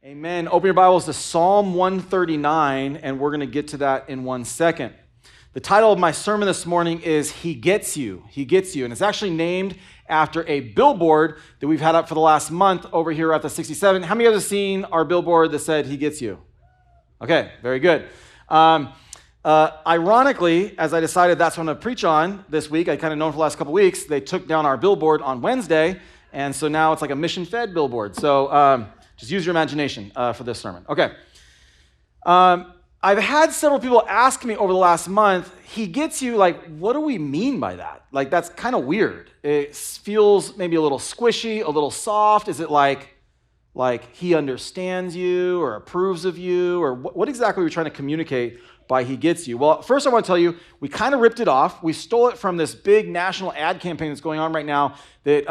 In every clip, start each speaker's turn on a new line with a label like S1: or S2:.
S1: Amen. Open your Bibles to Psalm 139, and we're going to get to that in 1 second. The title of my sermon this morning is He Gets You. He Gets You. And it's actually named after a billboard that we've had up for the last month over here at the 67. How many of you have seen our billboard that said He Gets You? Okay, very good. Ironically, as I decided that's what I'm going to preach on this week, I kind of known for the last couple weeks, they took down our billboard on Wednesday, and so now it's like a mission-fed billboard. So just use your imagination for this sermon. Okay. I've had several people ask me over the last month, He gets you, like, what do we mean by that? Like, that's kind of weird. It feels maybe a little squishy, a little soft. Is it like He understands you or approves of you? Or what exactly are we trying to communicate by He gets you? Well, first I want to tell you, we kind of ripped it off. We stole it from this big national ad campaign that's going on right now that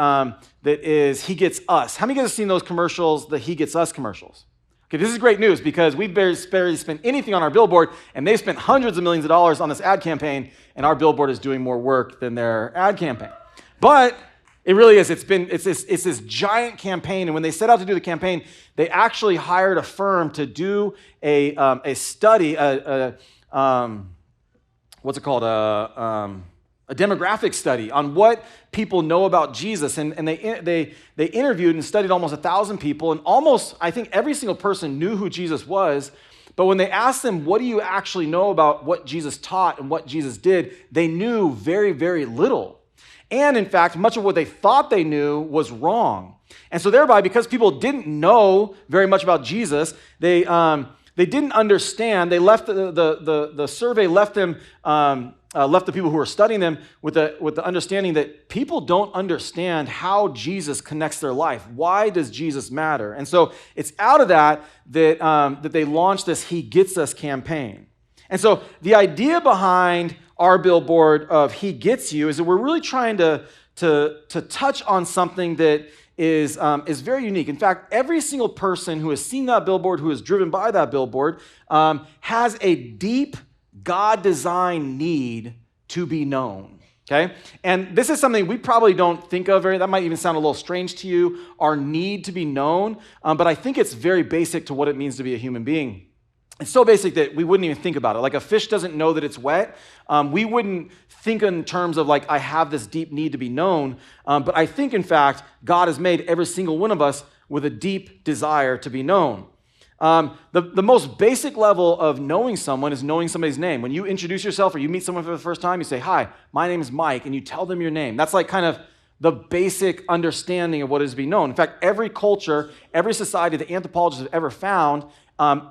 S1: is He Gets Us. How many of you guys have seen those commercials, the He Gets Us commercials? Okay, this is great news because we've barely spent anything on our billboard, and they've spent hundreds of millions of dollars on this ad campaign, and our billboard is doing more work than their ad campaign. But it really is. It's this giant campaign, and when they set out to do the campaign, they actually hired a firm to do a study, what's it called? A demographic study on what people know about Jesus, and they interviewed and studied almost 1,000 people, and almost, I think, every single person knew who Jesus was. But when they asked them, what do you actually know about what Jesus taught and what Jesus did, they knew very, very little. And in fact, much of what they thought they knew was wrong. And so thereby, because people didn't know very much about Jesus, they didn't understand. They left the survey left them left the people who were studying them with the understanding that people don't understand how Jesus connects their life. Why does Jesus matter? And so it's out of that they launched this He Gets Us campaign. And so the idea behind our billboard of He Gets You is that we're really trying to touch on something that is very unique. In fact, every single person who has seen that billboard, who is driven by that billboard, has a deep God-designed need to be known. Okay? And this is something we probably don't think of that might even sound a little strange to you, our need to be known, but I think it's very basic to what it means to be a human being. It's so basic that we wouldn't even think about it. Like a fish doesn't know that it's wet. We wouldn't think in terms of like, I have this deep need to be known. But I think, in fact, God has made every single one of us with a deep desire to be known. The most basic level of knowing someone is knowing somebody's name. When you introduce yourself or you meet someone for the first time, you say, hi, my name is Mike, and you tell them your name. That's like kind of the basic understanding of what is to be known. In fact, every culture, every society that anthropologists have ever found,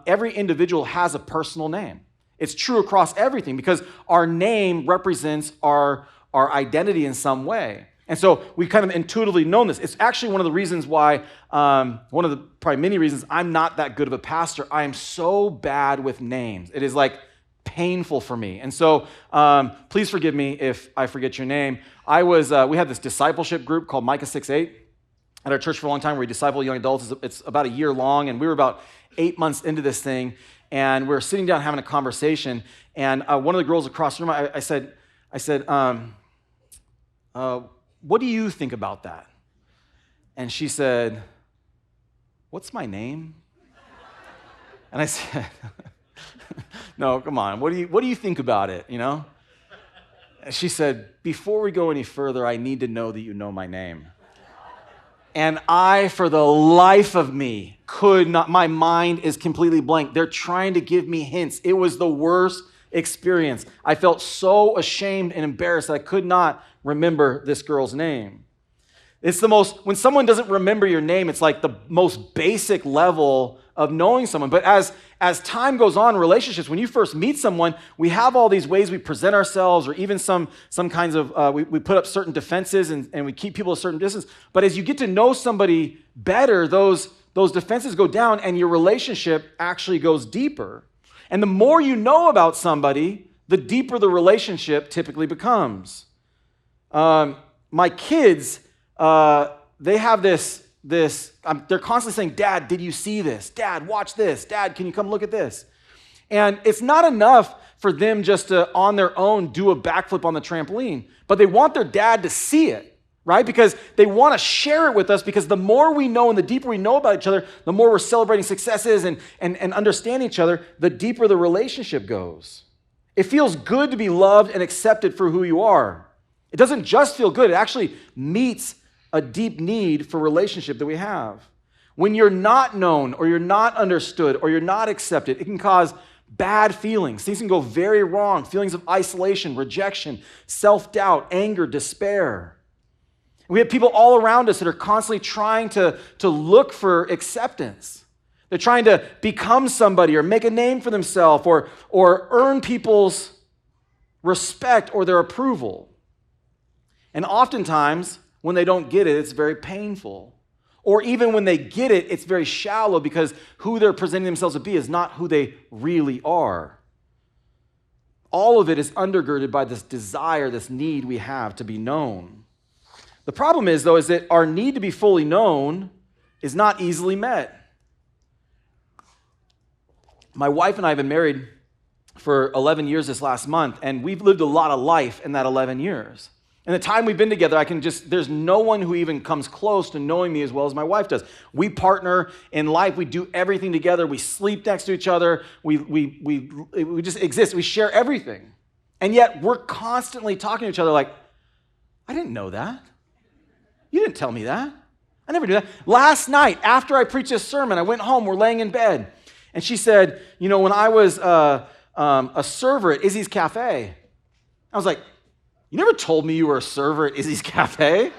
S1: every individual has a personal name. It's true across everything because our name represents our identity in some way. And so we've kind of intuitively known this. It's actually one of the reasons why, one of the probably many reasons I'm not that good of a pastor. I am so bad with names. It is like painful for me. And so please forgive me if I forget your name. We had this discipleship group called Micah 6:8 at our church for a long time where we disciple young adults. It's about a year long, and we were about 8 months into this thing, and we were sitting down having a conversation, and one of the girls across the room, I said, what do you think about that? And she said, what's my name? And I said, no, come on, what do you think about it, you know? And she said, before we go any further, I need to know that you know my name. And I, for the life of me, could not, my mind is completely blank. They're trying to give me hints. It was the worst experience. I felt so ashamed and embarrassed that I could not remember this girl's name. It's when someone doesn't remember your name, it's like the most basic level of knowing someone. But as time goes on in relationships, when you first meet someone, we have all these ways we present ourselves, or even some kinds of, we put up certain defenses and we keep people a certain distance. But as you get to know somebody better, those defenses go down and your relationship actually goes deeper. And the more you know about somebody, the deeper the relationship typically becomes. My kids, they have this, they're constantly saying, Dad, did you see this? Dad, watch this. Dad, can you come look at this? And it's not enough for them just to, on their own, do a backflip on the trampoline, but they want their dad to see it. right? Because they want to share it with us, because the more we know and the deeper we know about each other, the more we're celebrating successes and understanding each other, the deeper the relationship goes. It feels good to be loved and accepted for who you are. It doesn't just feel good, it actually meets a deep need for relationship that we have. When you're not known or you're not understood or you're not accepted, it can cause bad feelings. Things can go very wrong. Feelings of isolation, rejection, self-doubt, anger, despair. We have people all around us that are constantly trying to look for acceptance. They're trying to become somebody or make a name for themselves or earn people's respect or their approval. And oftentimes, when they don't get it, it's very painful. Or even when they get it, it's very shallow, because who they're presenting themselves to be is not who they really are. All of it is undergirded by this desire, this need we have to be known. The problem is, though, is that our need to be fully known is not easily met. My wife and I have been married for 11 years this last month, and we've lived a lot of life in that 11 years. And the time we've been together, there's no one who even comes close to knowing me as well as my wife does. We partner in life. We do everything together. We sleep next to each other. We just exist. We share everything. And yet we're constantly talking to each other like, I didn't know that. You didn't tell me that. I never do that. Last night, after I preached this sermon, I went home. We're laying in bed. And she said, when I was a server at Izzy's Cafe, I was like, you never told me you were a server at Izzy's Cafe.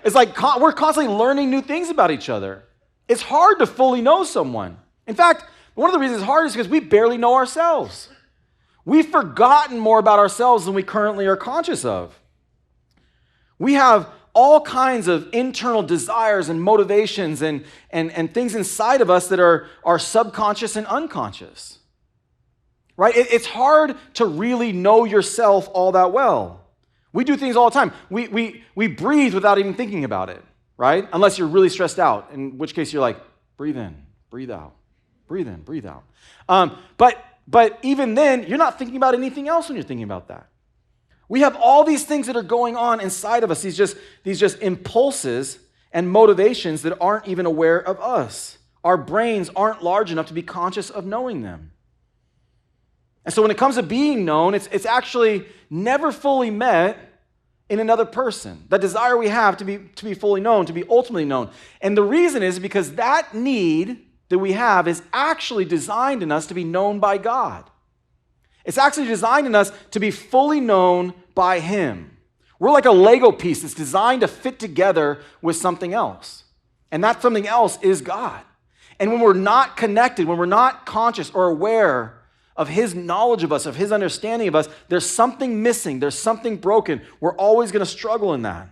S1: It's like we're constantly learning new things about each other. It's hard to fully know someone. In fact, one of the reasons it's hard is because we barely know ourselves. We've forgotten more about ourselves than we currently are conscious of. We have all kinds of internal desires and motivations and things inside of us that are subconscious and unconscious. Right? It's hard to really know yourself all that well. We do things all the time. We breathe without even thinking about it, right? Unless you're really stressed out, in which case you're like, breathe in, breathe out, breathe in, breathe out. But even then, you're not thinking about anything else when you're thinking about that. We have all these things that are going on inside of us, these just impulses and motivations that aren't even aware of us. Our brains aren't large enough to be conscious of knowing them. And so when it comes to being known, it's actually never fully met in another person. That desire we have to be fully known, to be ultimately known. And the reason is because that need that we have is actually designed in us to be known by God. It's actually designed in us to be fully known by Him. We're like a Lego piece that's designed to fit together with something else. And that something else is God. And when we're not connected, when we're not conscious or aware of His knowledge of us, of His understanding of us, there's something missing, there's something broken. We're always going to struggle in that.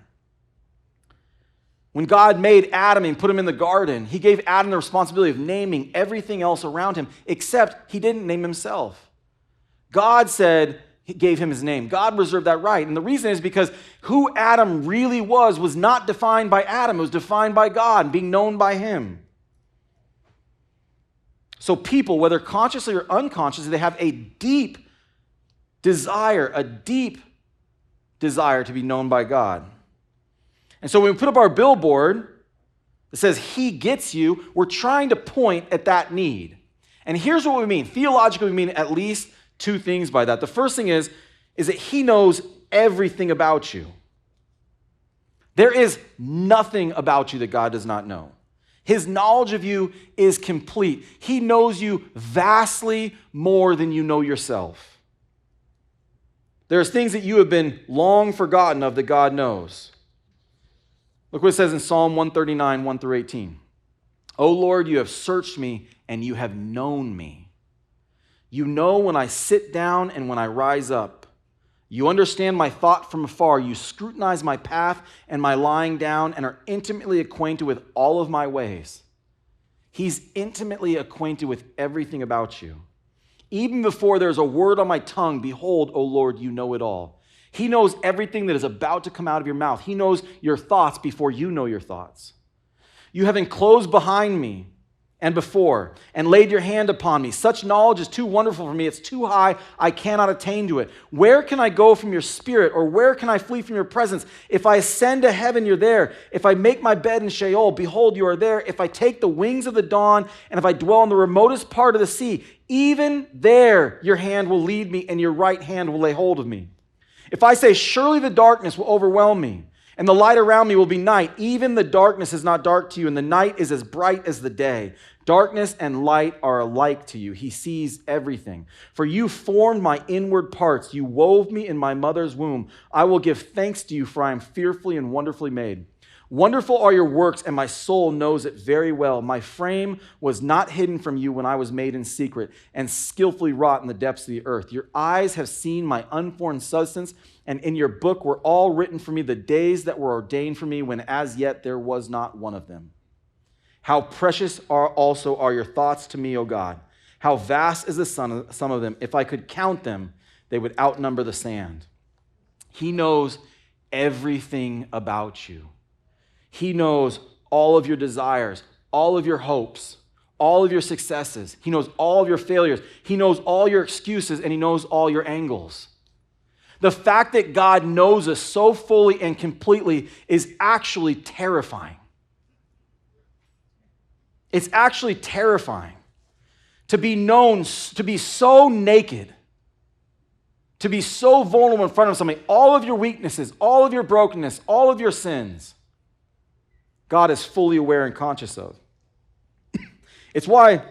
S1: When God made Adam and put him in the garden, He gave Adam the responsibility of naming everything else around him, except he didn't name himself. God said, He gave him his name. God reserved that right. And the reason is because who Adam really was not defined by Adam. It was defined by God, being known by Him. So people, whether consciously or unconsciously, they have a deep desire to be known by God. And so when we put up our billboard that says, He gets you, we're trying to point at that need. And here's what we mean. Theologically, we mean at least two things by that. The first thing is that He knows everything about you. There is nothing about you that God does not know. His knowledge of you is complete. He knows you vastly more than you know yourself. There's things that you have been long forgotten of that God knows. Look what it says in Psalm 139, 1 through 18. O Lord, you have searched me and you have known me. You know when I sit down and when I rise up. You understand my thought from afar. You scrutinize my path and my lying down and are intimately acquainted with all of my ways. He's intimately acquainted with everything about you. Even before there's a word on my tongue, behold, O Lord, you know it all. He knows everything that is about to come out of your mouth. He knows your thoughts before you know your thoughts. You have enclosed behind me and before, and laid your hand upon me. Such knowledge is too wonderful for me. It's too high. I cannot attain to it. Where can I go from your spirit, or where can I flee from your presence? If I ascend to heaven, you're there. If I make my bed in Sheol, behold, you are there. If I take the wings of the dawn, and if I dwell in the remotest part of the sea, even there your hand will lead me, and your right hand will lay hold of me. If I say, surely the darkness will overwhelm me, and the light around me will be night, even the darkness is not dark to you, and the night is as bright as the day. Darkness and light are alike to you. He sees everything. For you formed my inward parts. You wove me in my mother's womb. I will give thanks to you, for I am fearfully and wonderfully made. Wonderful are your works, and my soul knows it very well. My frame was not hidden from you when I was made in secret and skillfully wrought in the depths of the earth. Your eyes have seen my unformed substance, and in your book were all written for me the days that were ordained for me, when as yet there was not one of them. How precious are your thoughts to me, O God. How vast is the sum of them. If I could count them, they would outnumber the sand. He knows everything about you. He knows all of your desires, all of your hopes, all of your successes. He knows all of your failures. He knows all your excuses, and he knows all your angles. The fact that God knows us so fully and completely is actually terrifying. It's actually terrifying to be known, to be so naked, to be so vulnerable in front of somebody. All of your weaknesses, all of your brokenness, all of your sins, God is fully aware and conscious of. It's why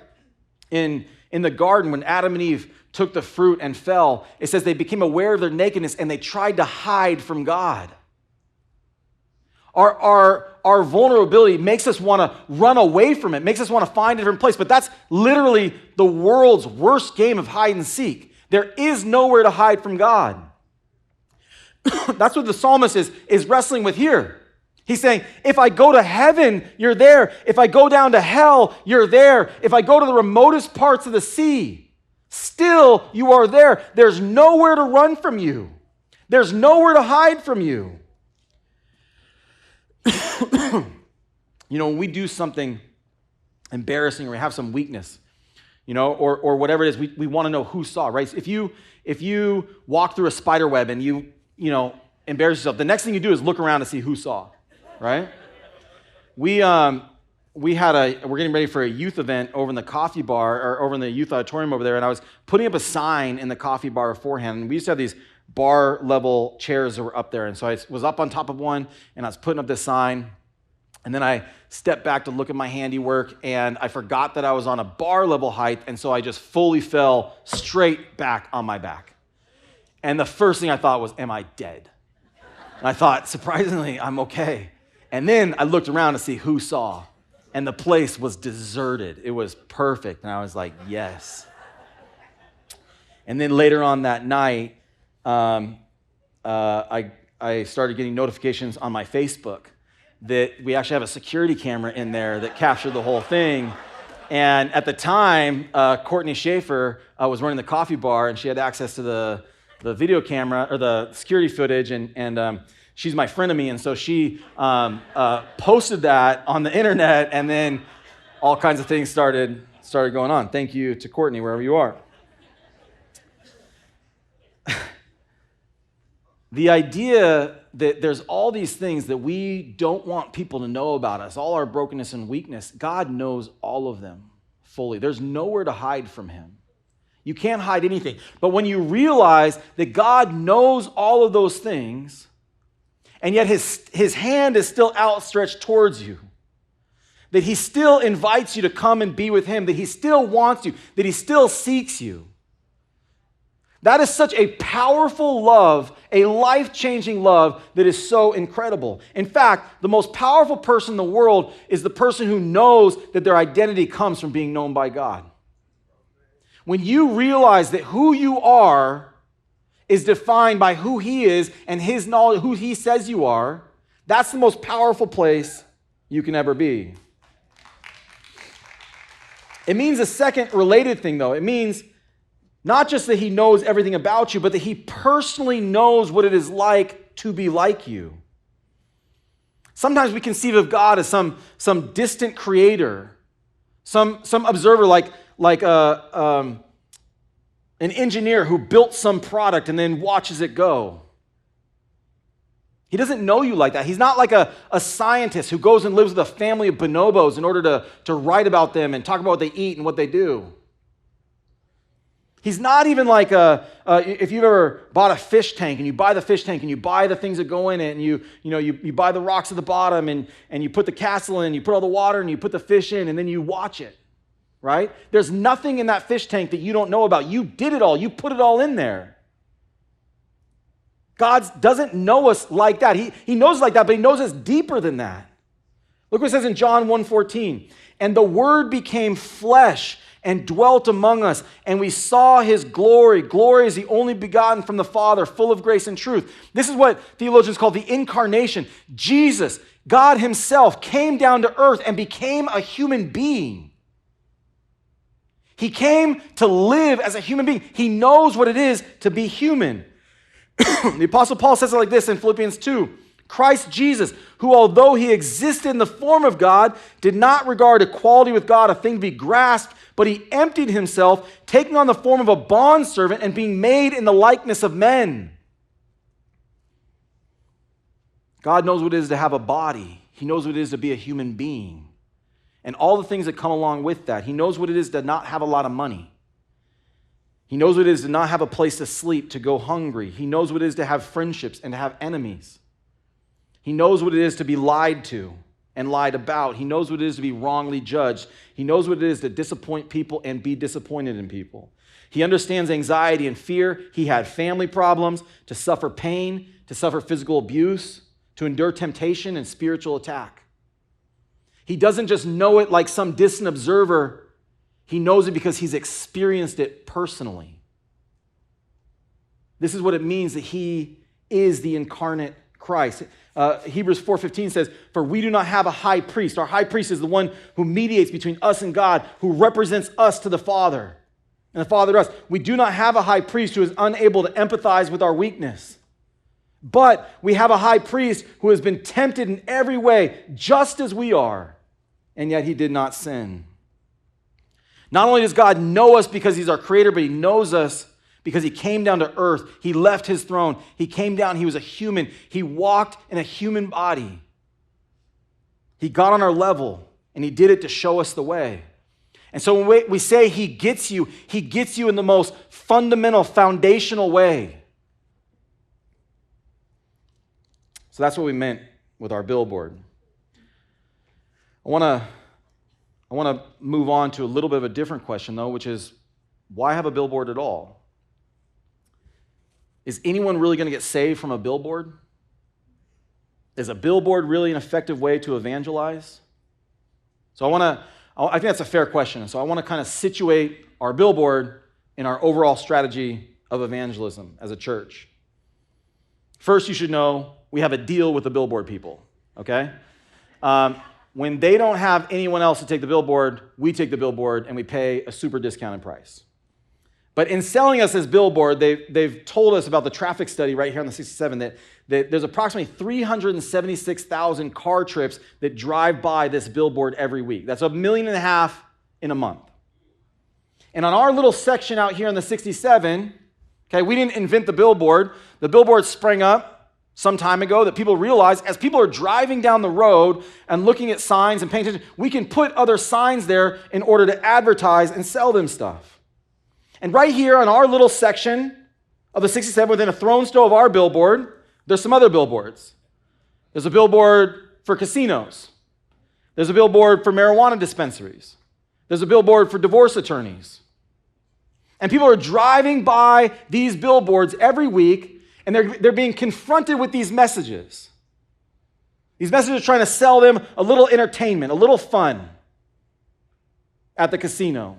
S1: in the garden, when Adam and Eve took the fruit and fell, it says they became aware of their nakedness and they tried to hide from God. Our vulnerability makes us want to run away from it, makes us want to find a different place. But that's literally the world's worst game of hide and seek. There is nowhere to hide from God. That's what the psalmist is wrestling with here. He's saying, if I go to heaven, you're there. If I go down to hell, you're there. If I go to the remotest parts of the sea, still you are there. There's nowhere to run from you. There's nowhere to hide from you. When we do something embarrassing or we have some weakness, or whatever it is, we want to know who saw, right? So if you walk through a spider web and you embarrass yourself, the next thing you do is look around to see who saw, right? We're getting ready for a youth event over in the coffee bar, or over in the youth auditorium over there, and I was putting up a sign in the coffee bar beforehand, and we used to have these bar level chairs that were up there. And so I was up on top of one and I was putting up this sign. And then I stepped back to look at my handiwork and I forgot that I was on a bar level height. And so I just fully fell straight back on my back. And the first thing I thought was, am I dead? And I thought, surprisingly, I'm okay. And then I looked around to see who saw. And the place was deserted. It was perfect. And I was like, yes. And then later on that night, I started getting notifications on my Facebook that we actually have a security camera in there that captured the whole thing. And at the time, Courtney Schaefer was running the coffee bar, and she had access to the video camera or the security footage, and she's my friend of me, and so she posted that on the internet, and then all kinds of things started going on. Thank you to Courtney, wherever you are. The idea that there's all these things that we don't want people to know about us, all our brokenness and weakness, God knows all of them fully. There's nowhere to hide from him. You can't hide anything. But when you realize that God knows all of those things, and yet his hand is still outstretched towards you, that he still invites you to come and be with him, that he still wants you, that he still seeks you, that is such a powerful love, a life-changing love that is so incredible. In fact, the most powerful person in the world is the person who knows that their identity comes from being known by God. When you realize that who you are is defined by who he is and his knowledge, who he says you are, that's the most powerful place you can ever be. It means a second related thing, though. It means not just that he knows everything about you, but that he personally knows what it is like to be like you. Sometimes we conceive of God as some distant creator, Some observer like an engineer who built some product and then watches it go. He doesn't know you like that. He's not like a scientist who goes and lives with a family of bonobos in order to write about them and talk about what they eat and what they do. He's not even like if you've ever bought a fish tank and you buy the fish tank and you buy the things that go in it and you buy the rocks at the bottom and you put the castle in, you put all the water and you put the fish in and then you watch it, right? There's nothing in that fish tank that you don't know about. You did it all. You put it all in there. God doesn't know us like that. He knows us like that, but he knows us deeper than that. Look what it says in John 1:14. And the Word became flesh and dwelt among us, and we saw his glory. Glory is the only begotten from the Father, full of grace and truth. This is what theologians call the incarnation. Jesus, God himself, came down to earth and became a human being. He came to live as a human being. He knows what it is to be human. The Apostle Paul says it like this in Philliplans 2. Christ Jesus, who although he existed in the form of God, did not regard equality with God a thing to be grasped, but he emptied himself, taking on the form of a bondservant and being made in the likeness of men. God knows what it is to have a body. He knows what it is to be a human being. And all the things that come along with that. He knows what it is to not have a lot of money. He knows what it is to not have a place to sleep, to go hungry. He knows what it is to have friendships and to have enemies. He knows what it is to be lied to and lied about. He knows what it is to be wrongly judged. He knows what it is to disappoint people and be disappointed in people. He understands anxiety and fear. He had family problems, to suffer pain, to suffer physical abuse, to endure temptation and spiritual attack. He doesn't just know it like some distant observer. He knows it because he's experienced it personally. This is what it means that he is the incarnate Christ. Hebrews 4:15 says, for we do not have a high priest. Our high priest is the one who mediates between us and God, who represents us to the Father, and the Father to us. We do not have a high priest who is unable to empathize with our weakness. But we have a high priest who has been tempted in every way, just as we are, and yet he did not sin. Not only does God know us because he's our creator, but he knows us because he came down to earth. He left his throne. He came down. He was a human. He walked in a human body. He got on our level, and he did it to show us the way. And so when we say he gets you in the most fundamental, foundational way. So that's what we meant with our billboard. I want to move on to a little bit of a different question, though, which is, why have a billboard at all? Is anyone really going to get saved from a billboard? Is a billboard really an effective way to evangelize? So I think that's a fair question. So I want to kind of situate our billboard in our overall strategy of evangelism as a church. First, you should know we have a deal with the billboard people, okay? When they don't have anyone else to take the billboard, we take the billboard and we pay a super discounted price. But in selling us this billboard, they've told us about the traffic study right here on the 67 that there's approximately 376,000 car trips that drive by this billboard every week. That's 1.5 million in a month. And on our little section out here on the 67, okay, we didn't invent the billboard. The billboard sprang up some time ago that people realized as people are driving down the road and looking at signs and paying attention, we can put other signs there in order to advertise and sell them stuff. And right here on our little section of the 67, within a throne's throw of our billboard, there's some other billboards. There's a billboard for casinos. There's a billboard for marijuana dispensaries. There's a billboard for divorce attorneys. And people are driving by these billboards every week, and they're being confronted with these messages. These messages are trying to sell them a little entertainment, a little fun at the casino,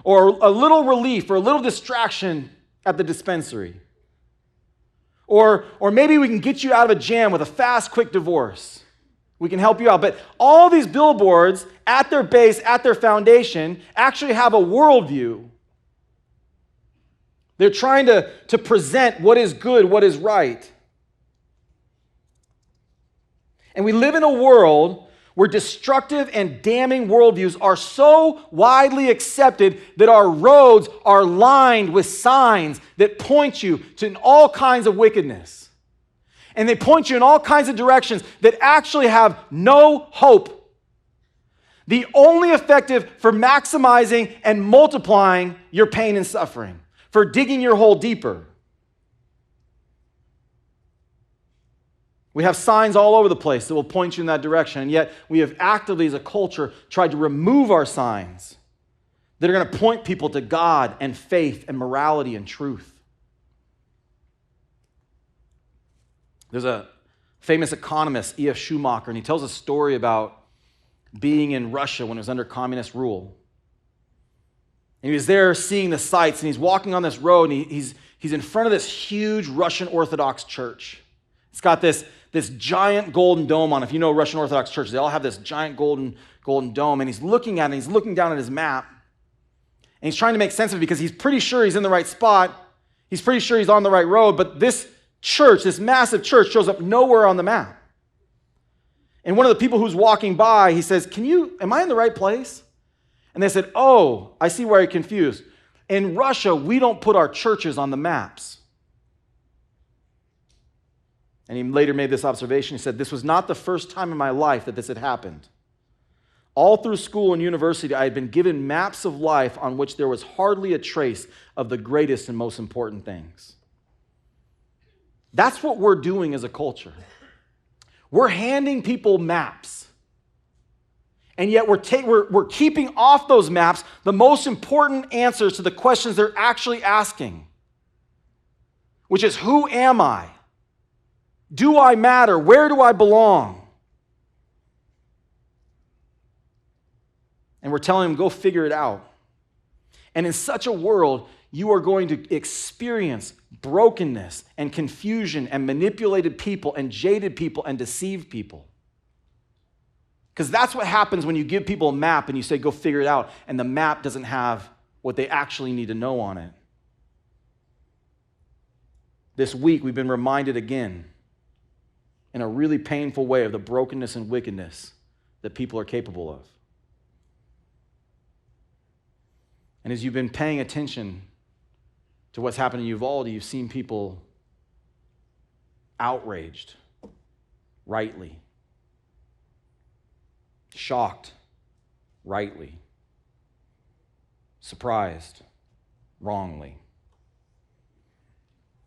S1: or a little relief or a little distraction at the dispensary. Or maybe we can get you out of a jam with a fast, quick divorce. We can help you out. But all these billboards, at their base, at their foundation, actually have a worldview. They're trying to present what is good, what is right. And we live in a world where destructive and damning worldviews are so widely accepted that our roads are lined with signs that point you to all kinds of wickedness. And they point you in all kinds of directions that actually have no hope. The only effective for maximizing and multiplying your pain and suffering, for digging your hole deeper. We have signs all over the place that will point you in that direction, and yet we have actively, as a culture, tried to remove our signs that are going to point people to God and faith and morality and truth. There's a famous economist, E.F. Schumacher, and he tells a story about being in Russia when it was under communist rule. And he was there seeing the sights, and he's walking on this road, and he's in front of this huge Russian Orthodox church. It's got this giant golden dome on it. If you know Russian Orthodox churches, they all have this giant golden dome, and he's looking at it, and he's looking down at his map, and he's trying to make sense of it because he's pretty sure he's in the right spot. He's pretty sure he's on the right road, but this church, this massive church, shows up nowhere on the map. And one of the people who's walking by, he says, am I in the right place? And they said, oh, I see why you're confused. In Russia, we don't put our churches on the maps. And he later made this observation. He said, this was not the first time in my life that this had happened. All through school and university, I had been given maps of life on which there was hardly a trace of the greatest and most important things. That's what we're doing as a culture. We're handing people maps. And yet we're keeping off those maps the most important answers to the questions they're actually asking, which is, who am I? Do I matter? Where do I belong? And we're telling them, go figure it out. And in such a world, you are going to experience brokenness and confusion and manipulated people and jaded people and deceived people. Because that's what happens when you give people a map and you say, go figure it out, and the map doesn't have what they actually need to know on it. This week, we've been reminded again in a really painful way of the brokenness and wickedness that people are capable of. And as you've been paying attention to what's happened in Uvalde, you've seen people outraged, rightly. Shocked, rightly. Surprised, wrongly.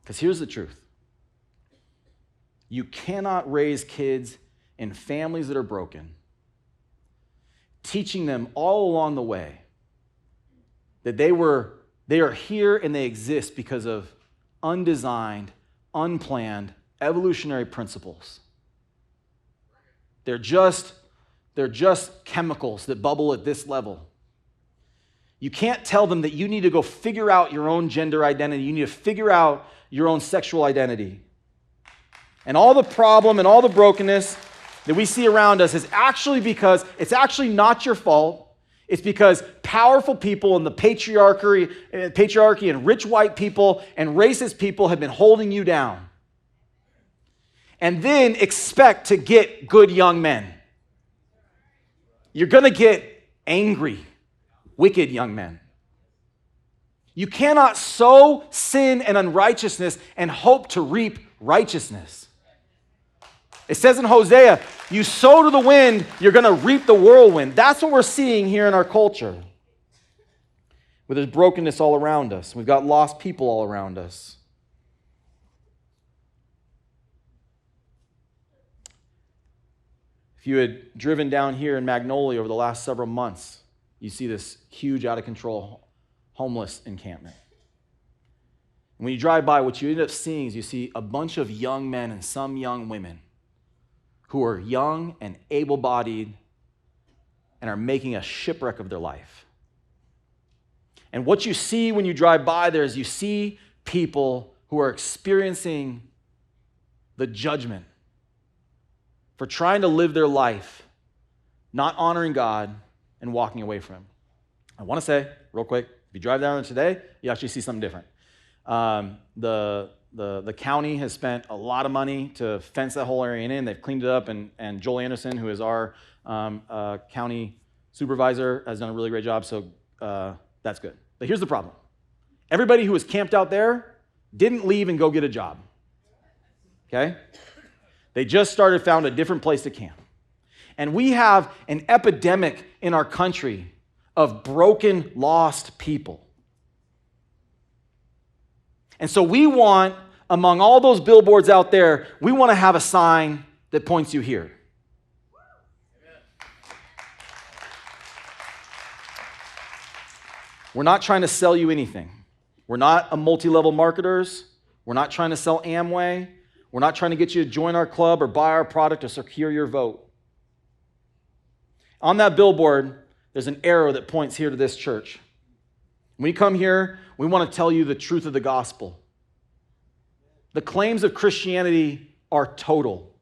S1: Because here's the truth. You cannot raise kids in families that are broken, teaching them all along the way that they are here and they exist because of undesigned, unplanned, evolutionary principles. They're just chemicals that bubble at this level. You can't tell them that you need to go figure out your own gender identity. You need to figure out your own sexual identity. And all the problem and all the brokenness that we see around us is actually because it's actually not your fault. It's because powerful people in the patriarchy and rich white people and racist people have been holding you down. And then expect to get good young men. You're going to get angry, wicked young men. You cannot sow sin and unrighteousness and hope to reap righteousness. It says in Hosea, you sow to the wind, you're going to reap the whirlwind. That's what we're seeing here in our culture, where there's brokenness all around us. We've got lost people all around us. If you had driven down here in Magnolia over the last several months, you see this huge, out-of-control homeless encampment. And when you drive by, what you end up seeing is you see a bunch of young men and some young women who are young and able-bodied and are making a shipwreck of their life. And what you see when you drive by there is you see people who are experiencing the judgment for trying to live their life, not honoring God and walking away from Him. I want to say, real quick, if you drive down there today, you actually see something different. The the county has spent a lot of money to fence that whole area in. They've cleaned it up, and Joel Anderson, who is our county supervisor, has done a really great job, so that's good. But here's the problem. Everybody who was camped out there didn't leave and go get a job, okay? They just found a different place to camp. And we have an epidemic in our country of broken, lost people. And so we want, among all those billboards out there, we want to have a sign that points you here. We're not trying to sell you anything. We're not a multi-level marketers. We're not trying to sell Amway. We're not trying to get you to join our club or buy our product or secure your vote. On that billboard, there's an arrow that points here to this church. When you come here, we want to tell you the truth of the gospel. The claims of Christianity are total.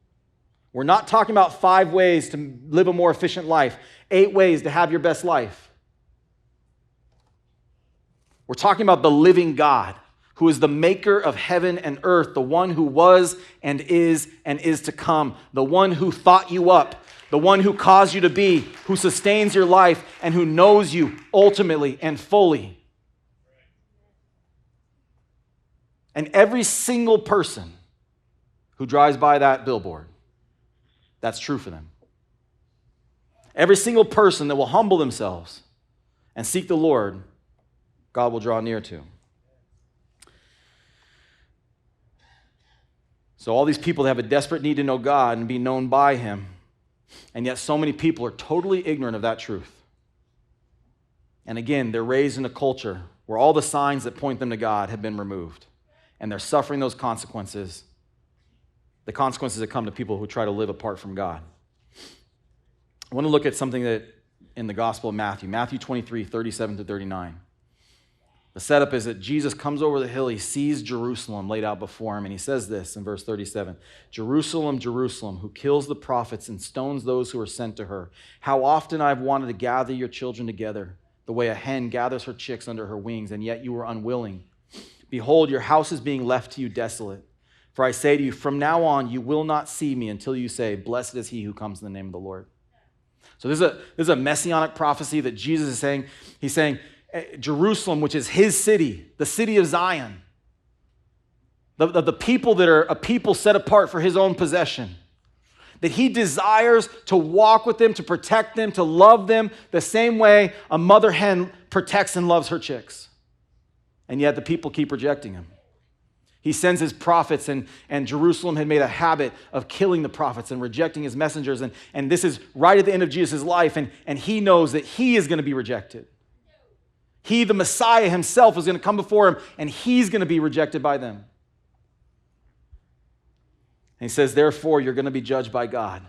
S1: We're not talking about 5 ways to live a more efficient life, 8 ways to have your best life. We're talking about the living God, who is the maker of heaven and earth, the one who was and is to come, the one who thought you up, the one who caused you to be, who sustains your life, and who knows you ultimately and fully. And every single person who drives by that billboard, that's true for them. Every single person that will humble themselves and seek the Lord, God will draw near to. So all these people that have a desperate need to know God and be known by Him, and yet so many people are totally ignorant of that truth. And again, they're raised in a culture where all the signs that point them to God have been removed, and they're suffering those consequences, the consequences that come to people who try to live apart from God. I want to look at something that in the Gospel of Matthew 23, 37 to 39. The setup is that Jesus comes over the hill, he sees Jerusalem laid out before him, and he says this in verse 37, Jerusalem, Jerusalem, who kills the prophets and stones those who are sent to her. How often I've wanted to gather your children together, the way a hen gathers her chicks under her wings, and yet you were unwilling. Behold, your house is being left to you desolate. For I say to you, from now on you will not see me until you say, blessed is he who comes in the name of the Lord. So this is a messianic prophecy that Jesus is saying. He's saying, Jerusalem, which is his city, the city of Zion, the people that are a people set apart for his own possession, that he desires to walk with them, to protect them, to love them the same way a mother hen protects and loves her chicks. And yet the people keep rejecting him. He sends his prophets, and Jerusalem had made a habit of killing the prophets and rejecting his messengers. And this is right at the end of Jesus' life, and he knows that he is going to be rejected. He, the Messiah himself, is going to come before him, and he's going to be rejected by them. And he says, therefore, you're going to be judged by God.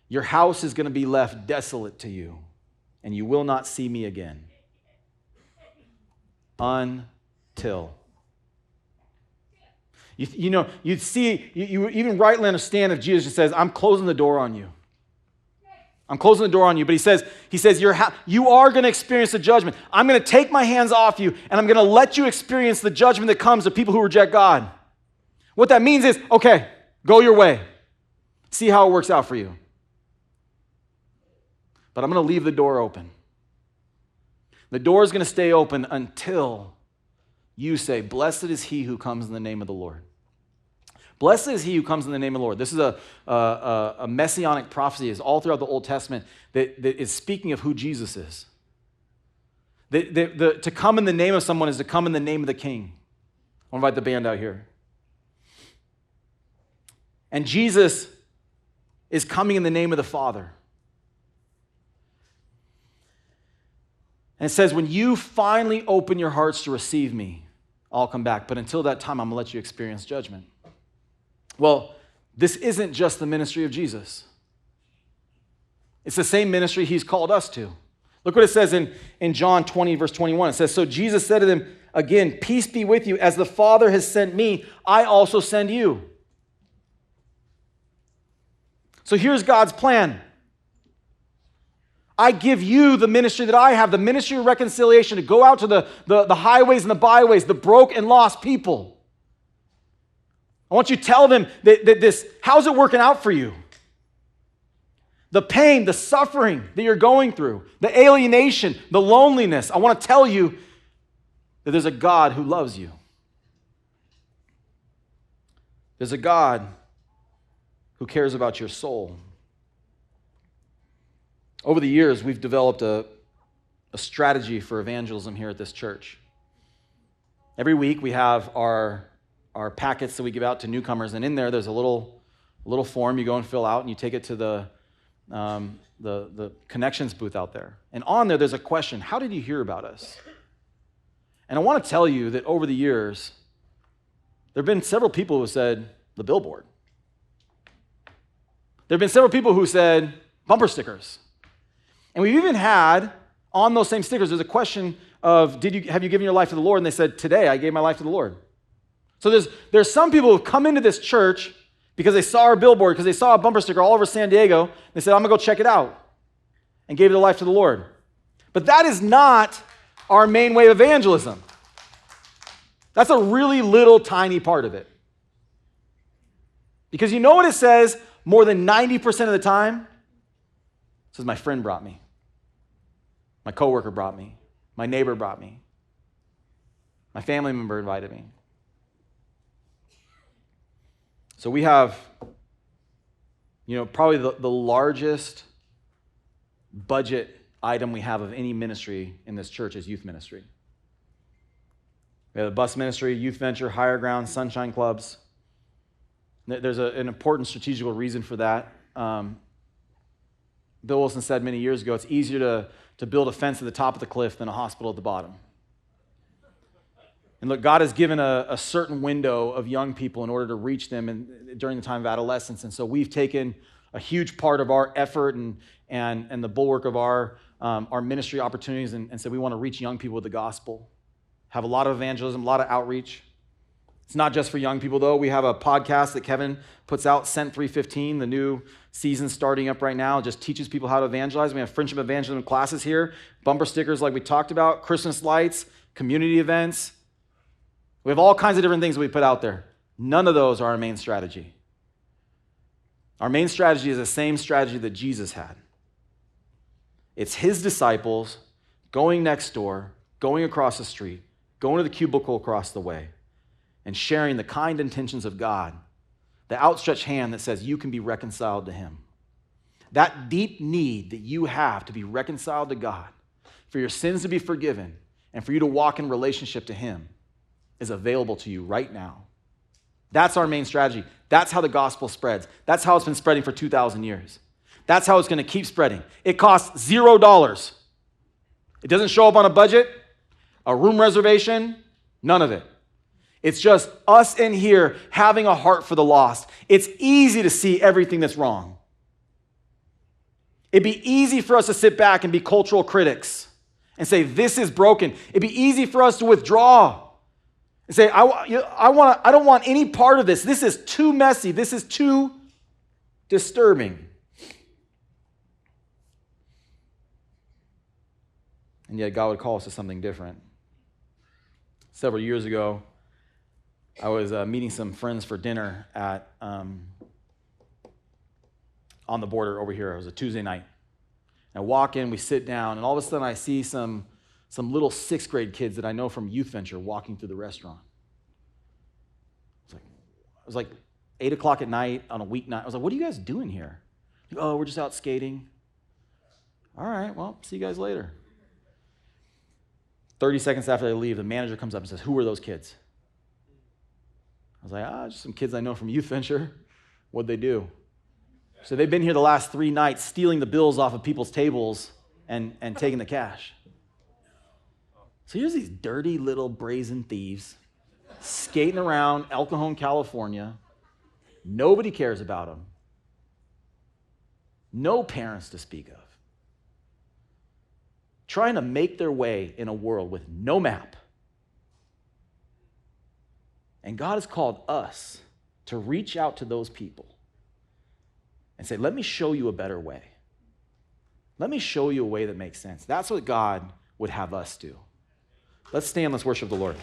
S1: Your house is going to be left desolate to you, and you will not see me again. Until. You even rightly understand if Jesus says, I'm closing the door on you. I'm closing the door on you. But he says you are going to experience the judgment. I'm going to take my hands off you, and I'm going to let you experience the judgment that comes to people who reject God. What that means is, okay, go your way. See how it works out for you. But I'm going to leave the door open. The door is going to stay open until you say, blessed is he who comes in the name of the Lord. Blessed is he who comes in the name of the Lord. This is a messianic prophecy. It's all throughout the Old Testament that is speaking of who Jesus is. To come in the name of someone is to come in the name of the King. I'll invite the band out here. And Jesus is coming in the name of the Father. And it says, when you finally open your hearts to receive me, I'll come back. But until that time, I'm going to let you experience judgment. Well, this isn't just the ministry of Jesus. It's the same ministry he's called us to. Look what it says in John 20, verse 21. It says, so Jesus said to them, again, peace be with you. As the Father has sent me, I also send you. So here's God's plan. I give you the ministry that I have, the ministry of reconciliation, to go out to the highways and the byways, the broke and lost people. I want you to tell them that this, how's it working out for you? The pain, the suffering that you're going through, the alienation, the loneliness. I want to tell you that there's a God who loves you. There's a God who cares about your soul. Over the years, we've developed a strategy for evangelism here at this church. Every week, we have our packets that we give out to newcomers, and in there, there's a little form you go and fill out, and you take it to the connections booth out there. And on there's a question: how did you hear about us? And I want to tell you that over the years, there have been several people who said the billboard. There have been several people who said bumper stickers. And we've even had, on those same stickers, there's a question of, have you given your life to the Lord? And they said, today I gave my life to the Lord. So there's some people who've come into this church because they saw our billboard, because they saw a bumper sticker all over San Diego. They said, I'm going to go check it out, and gave their life to the Lord. But that is not our main way of evangelism. That's a really little tiny part of it. Because you know what it says more than 90% of the time? It says, my friend brought me. My coworker brought me. My neighbor brought me. My family member invited me. So we have, probably the largest budget item we have of any ministry in this church is youth ministry. We have a bus ministry, youth venture, higher ground, sunshine clubs. There's an important strategical reason for that. Bill Wilson said many years ago, it's easier to build a fence at the top of the cliff than a hospital at the bottom. And look, God has given a certain window of young people in order to reach them during the time of adolescence. And so we've taken a huge part of our effort and the bulwark of our ministry opportunities and said we want to reach young people with the gospel. Have a lot of evangelism, a lot of outreach. It's not just for young people, though. We have a podcast that Kevin puts out, Sent 315, the new season starting up right now. It just teaches people how to evangelize. We have friendship evangelism classes here, bumper stickers like we talked about, Christmas lights, community events. We have all kinds of different things that we put out there. None of those are our main strategy. Our main strategy is the same strategy that Jesus had. It's his disciples going next door, going across the street, going to the cubicle across the way, and sharing the kind intentions of God, the outstretched hand that says you can be reconciled to him. That deep need that you have to be reconciled to God, for your sins to be forgiven, and for you to walk in relationship to him is available to you right now. That's our main strategy. That's how the gospel spreads. That's how it's been spreading for 2,000 years. That's how it's going to keep spreading. It costs $0. It doesn't show up on a budget, a room reservation, none of it. It's just us in here having a heart for the lost. It's easy to see everything that's wrong. It'd be easy for us to sit back and be cultural critics and say, this is broken. It'd be easy for us to withdraw and say, I don't want any part of this. This is too messy. This is too disturbing. And yet God would call us to something different. Several years ago, I was meeting some friends for dinner at on the border over here. It was a Tuesday night. And I walk in, we sit down, and all of a sudden I see some little 6th grade kids that I know from Youth Venture walking through the restaurant. It was like 8 o'clock at night on a weeknight. I was like, what are you guys doing here? Like, oh, we're just out skating. All right, well, see you guys later. 30 seconds after they leave, the manager comes up and says, who are those kids? I was like, just some kids I know from Youth Venture. What'd they do? So they've been here the last 3 nights stealing the bills off of people's tables and taking the cash. So here's these dirty little brazen thieves skating around El Cajon, California. Nobody cares about them. No parents to speak of. Trying to make their way in a world with no map. And God has called us to reach out to those people and say, let me show you a better way. Let me show you a way that makes sense. That's what God would have us do. Let's stand, let's worship the Lord.